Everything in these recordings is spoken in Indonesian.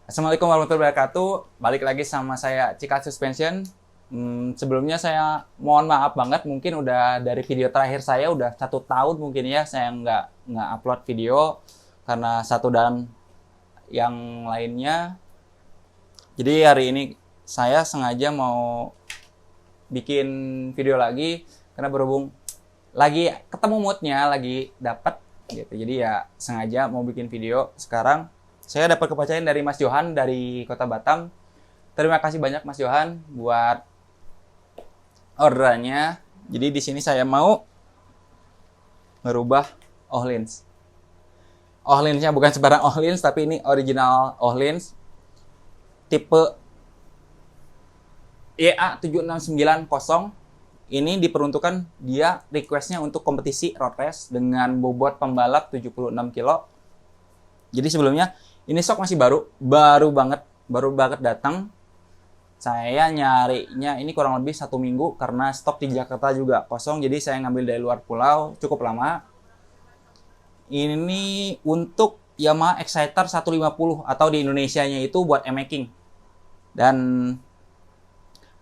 Assalamualaikum warahmatullahi wabarakatuh. Balik lagi sama saya Cika Suspension. Sebelumnya saya mohon maaf banget, mungkin udah dari video terakhir saya udah 1 tahun mungkin ya saya nggak upload video karena satu dan yang lainnya. Jadi hari ini saya sengaja mau bikin video lagi karena berhubung lagi ketemu moodnya, lagi dapat gitu. Jadi ya sengaja mau bikin video sekarang. Saya dapat kepercayaan dari Mas Johan dari Kota Batam. Terima kasih banyak Mas Johan buat orderannya. Jadi di sini saya mau merubah Ohlins. Ohlinsnya bukan sembarang Ohlins, tapi ini original Ohlins tipe EA7690. Ini diperuntukkan dia requestnya untuk kompetisi road race dengan bobot pembalap 76 kilo. Jadi sebelumnya ini stok masih baru banget datang. Saya nyarinya ini kurang lebih 1 minggu karena stok di Jakarta juga kosong, jadi saya ngambil dari luar pulau cukup lama. Ini untuk Yamaha Exciter 150 atau di Indonesianya itu buat e-making. Dan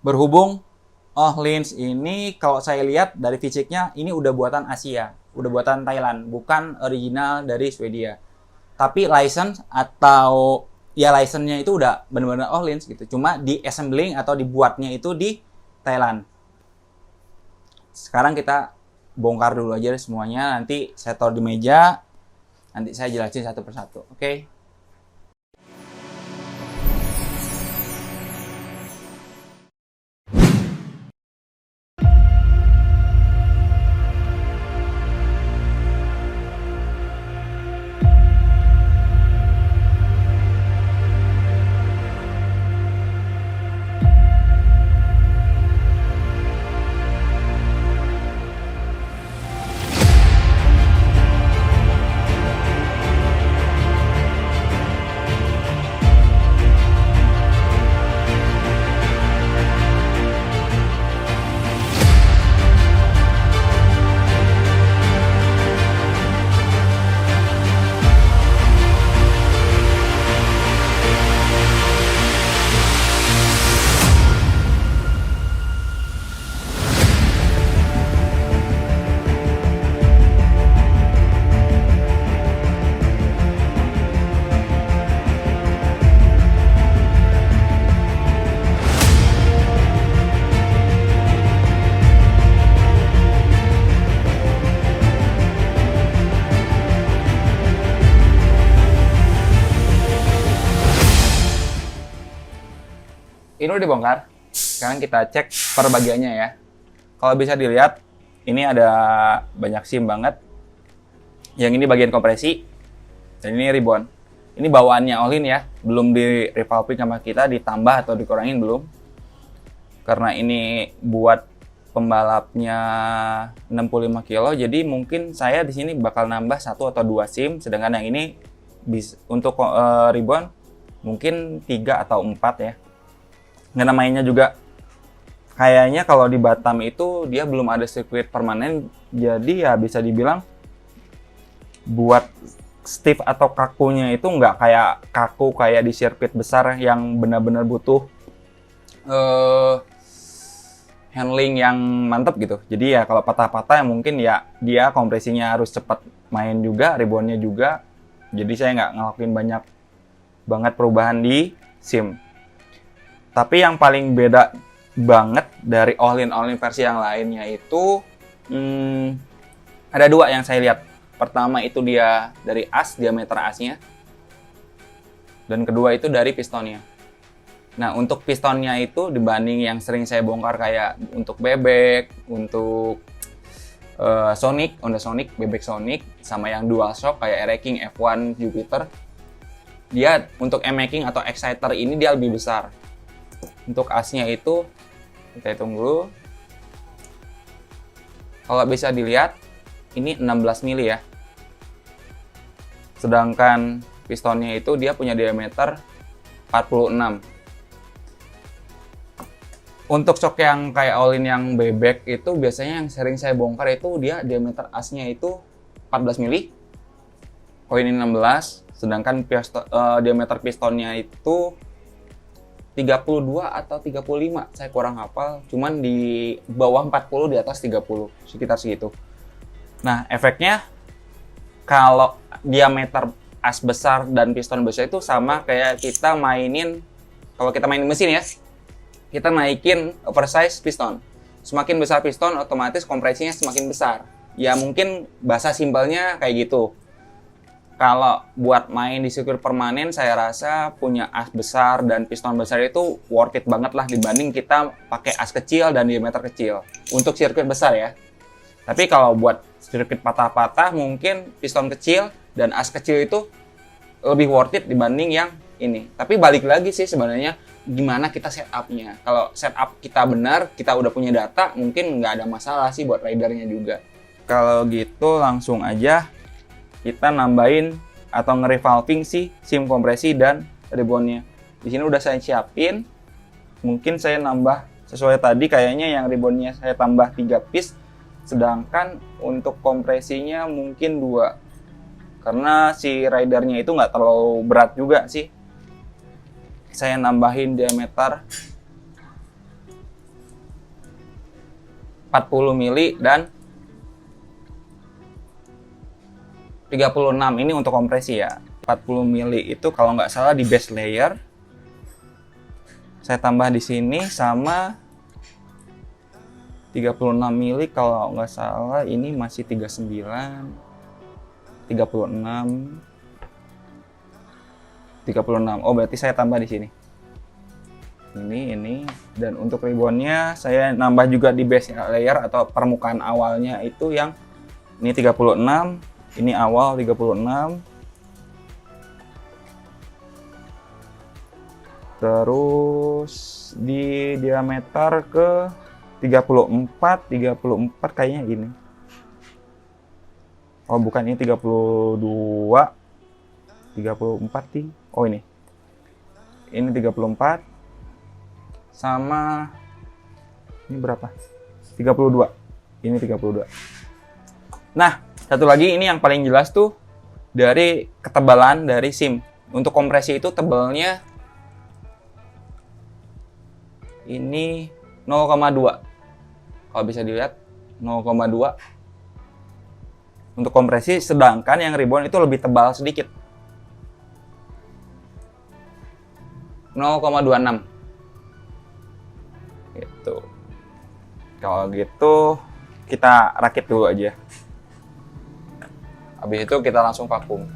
berhubung Ohlins ini kalau saya lihat dari fisiknya ini udah buatan Asia, udah buatan Thailand, bukan original dari Swedia. Tapi license atau ya license-nya itu udah benar-benar Ohlins gitu. Cuma di assembling atau dibuatnya itu di Thailand. Sekarang kita bongkar dulu aja semuanya. Nanti saya taruh di meja. Nanti saya jelasin satu persatu. Oke? Ini udah dibongkar. Sekarang kita cek per bagiannya ya. Kalau bisa dilihat, ini ada banyak SIM banget. Yang ini bagian kompresi, dan ini ribbon. Ini bawaannya Ohlins ya, belum di Republic sama kita, ditambah atau dikurangin belum. Karena ini buat pembalapnya 65 kilo, jadi mungkin saya di sini bakal nambah 1 atau 2 SIM, sedangkan yang ini untuk ribbon mungkin 3 atau 4 ya. Nggak namanya juga kayaknya kalau di Batam itu dia belum ada sirkuit permanen, jadi ya bisa dibilang buat stiff atau kakunya itu nggak kayak kaku kayak di sirkuit besar yang benar-benar butuh handling yang mantep gitu. Jadi ya kalau patah-patah mungkin ya dia kompresinya harus cepat main juga, ribbonnya juga. Jadi saya nggak ngelakuin banyak banget perubahan di SIM. Tapi yang paling beda banget dari Ohlins versi yang lainnya itu ada 2 yang saya lihat. Pertama itu dia dari as, diameter asnya. Dan kedua itu dari pistonnya. Nah untuk pistonnya itu dibanding yang sering saya bongkar kayak untuk bebek, untuk Sonic, Honda Sonic, bebek Sonic, sama yang dual shock kayak Air-King, F1, Jupiter. Dia untuk e-making atau exciter ini dia lebih besar. Untuk asnya itu kita hitung dulu. Kalau bisa dilihat ini 16 mili ya. Sedangkan pistonnya itu dia punya diameter 46. Untuk shock yang kayak Ohlins yang bebek itu biasanya yang sering saya bongkar itu dia diameter asnya itu 14 mili. Oh ini 16. Sedangkan diameter pistonnya itu 32 atau 35, saya kurang hafal. Cuman di bawah 40, di atas 30, sekitar segitu. Nah, efeknya kalau diameter as besar dan piston besar itu sama kayak kita mainin, kalau kita mainin mesin ya, kita naikin oversize piston. Semakin besar piston, otomatis kompresinya semakin besar. Ya mungkin bahasa simpelnya kayak gitu. Kalau buat main di sirkuit permanen, saya rasa punya as besar dan piston besar itu worth it banget lah dibanding kita pakai as kecil dan diameter kecil. Untuk sirkuit besar ya. Tapi kalau buat sirkuit patah-patah, mungkin piston kecil dan as kecil itu lebih worth it dibanding yang ini. Tapi balik lagi sih sebenarnya gimana kita setup-nya. Kalau setup kita benar, kita udah punya data, mungkin nggak ada masalah sih buat ridernya juga. Kalau gitu langsung aja kita nambahin atau nge-revolving si sim kompresi dan ribbonnya. Di sini udah saya siapin. Mungkin saya nambah sesuai tadi, kayaknya yang ribbonnya saya tambah 3 piece, sedangkan untuk kompresinya mungkin 2. Karena si ridernya itu nggak terlalu berat juga sih. Saya nambahin diameter 40 mili dan 36. Ini untuk kompresi ya. 40 mili itu kalau nggak salah di base layer. Saya tambah di sini sama 36 mili kalau nggak salah ini masih 39, 36. 36. Oh, berarti saya tambah di sini. Ini dan untuk ribbonnya saya nambah juga di base layer atau permukaan awalnya itu yang ini 36, ini awal 36. Terus di diameter ke 34 kayaknya ini. Oh, bukan, ini 32. 34 sih. Oh, ini 34 sama ini berapa? 32. Ini 32. Nah, satu lagi ini yang paling jelas tuh dari ketebalan dari sim. Untuk kompresi itu tebalnya ini 0,2. Kalau bisa dilihat 0,2 untuk kompresi, sedangkan yang ribbon itu lebih tebal sedikit. 0,26 gitu. Kalau gitu kita rakit dulu aja. Habis itu kita langsung vakum.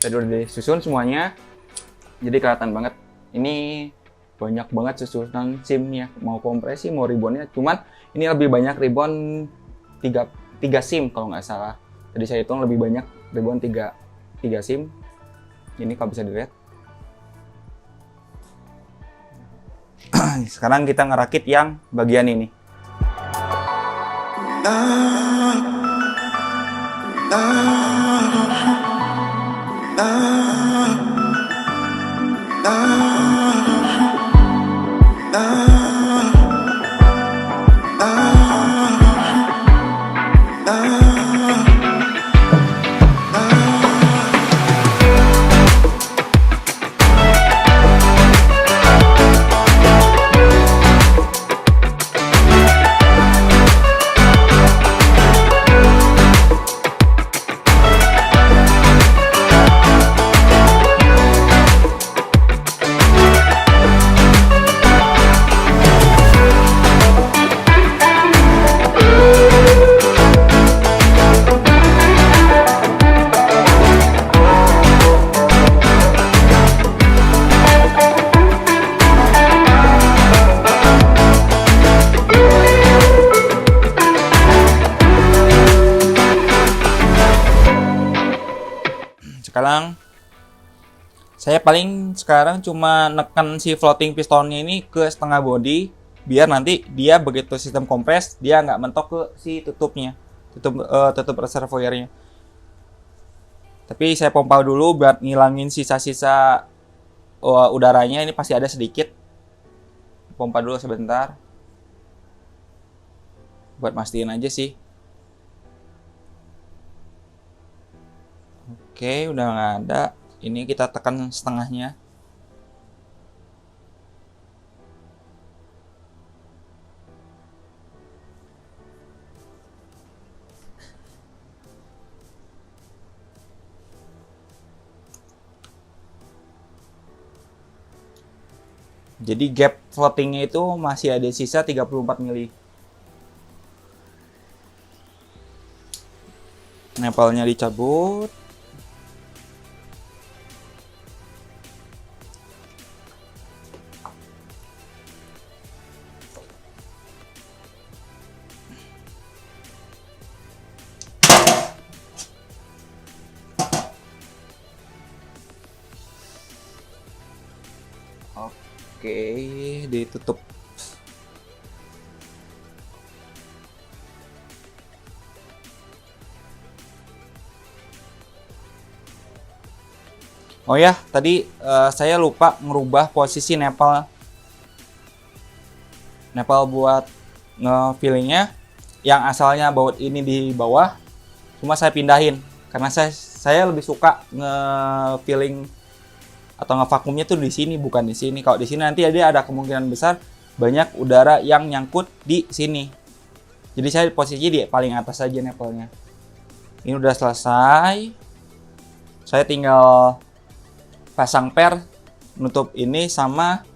Tadi udah disusun semuanya, jadi kelihatan banget ini banyak banget susunan simnya, mau kompresi mau ribbonnya. Cuman ini lebih banyak ribbon 3 sim kalau nggak salah. Tadi saya hitung lebih banyak ribbon 3 sim. Ini kalau bisa dilihat. Sekarang kita ngerakit yang bagian ini. Sekarang saya paling sekarang cuma neken si floating pistonnya ini ke setengah body, biar nanti dia begitu sistem kompres dia nggak mentok ke si tutupnya, tutup reservoirnya. Tapi saya pompa dulu buat ngilangin sisa-sisa udaranya, ini pasti ada sedikit. Pompa dulu sebentar buat mastiin aja sih. Oke, udah nggak ada. Ini kita tekan setengahnya. Jadi gap floatingnya itu masih ada sisa 34 mili. Nempelnya dicabut. Oke, ditutup. Oh ya, tadi saya lupa ngerubah posisi nepal buat ngefillingnya. Yang asalnya baut ini di bawah, cuma saya pindahin karena saya lebih suka ngefilling atau ngevakumnya tuh di sini, bukan di sini. Kalau di sini nanti ada kemungkinan besar banyak udara yang nyangkut di sini. Jadi saya posisi di paling atas aja nepalnya. Ini udah selesai. Saya tinggal pasang per, nutup ini sama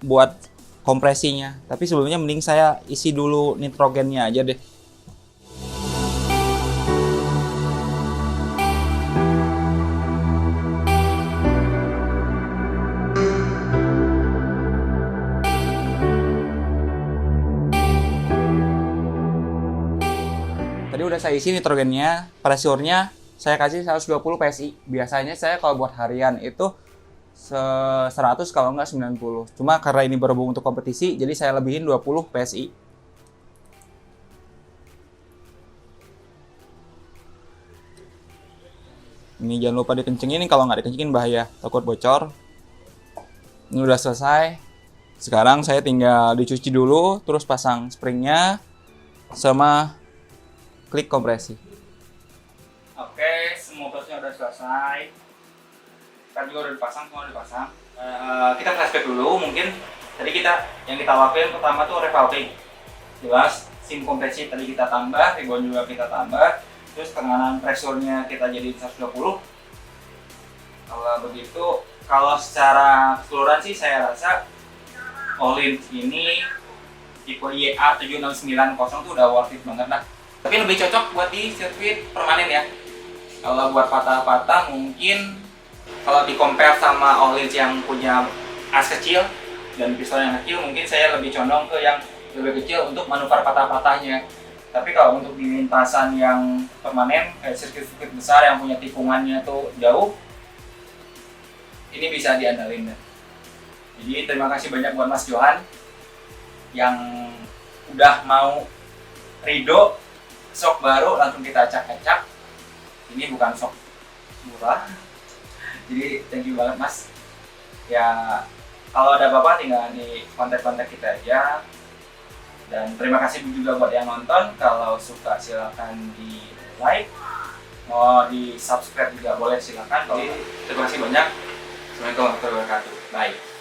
buat kompresinya. Tapi sebelumnya mending saya isi dulu nitrogennya aja deh. Tadi udah saya isi nitrogennya, pressure-nya saya kasih 120 PSI. Biasanya saya kalau buat harian itu 100 kalau nggak 90. Cuma karena ini berhubung untuk kompetisi, jadi saya lebihin 20 PSI. Ini jangan lupa dikencengin, kalau nggak dikencengin bahaya, takut bocor. Ini udah selesai. Sekarang saya tinggal dicuci dulu, terus pasang springnya, sama klik kompresi. Oke, semua prosesnya udah selesai. Kan juga udah dipasang, semua udah dipasang. Kita flashback dulu, mungkin tadi yang kita lakuin pertama tuh revalving. Jelas, sim kompresi tadi kita tambah, ribbon juga kita tambah. Terus tekanan pressure-nya kita jadi 120. Kalau begitu, kalau secara keseluruhan sih saya rasa Olin ini tipe YA7690 tuh udah worth it banget lah. Tapi lebih cocok buat di sirkuit permanen ya. Kalau buat patah-patah mungkin kalau di compare sama Olin yang punya as kecil dan piston yang kecil, mungkin saya lebih condong ke yang lebih kecil untuk manuver patah-patahnya. Tapi kalau untuk di lintasan yang permanen, kayak sirkuit-sirkuit besar yang punya tikungannya tuh jauh, ini bisa diandalin. Jadi terima kasih banyak buat Mas Johan yang udah mau ridho shock baru langsung kita acak-acak. Ini bukan shock murah. Jadi thank you banget Mas. Ya kalau ada apa-apa tinggal di kontak-kontak kita aja. Dan terima kasih juga buat yang nonton. Kalau suka silakan di like, mau di subscribe juga boleh silakan. Jadi terima kasih banyak. Assalamualaikum warahmatullahi wabarakatuh. Bye.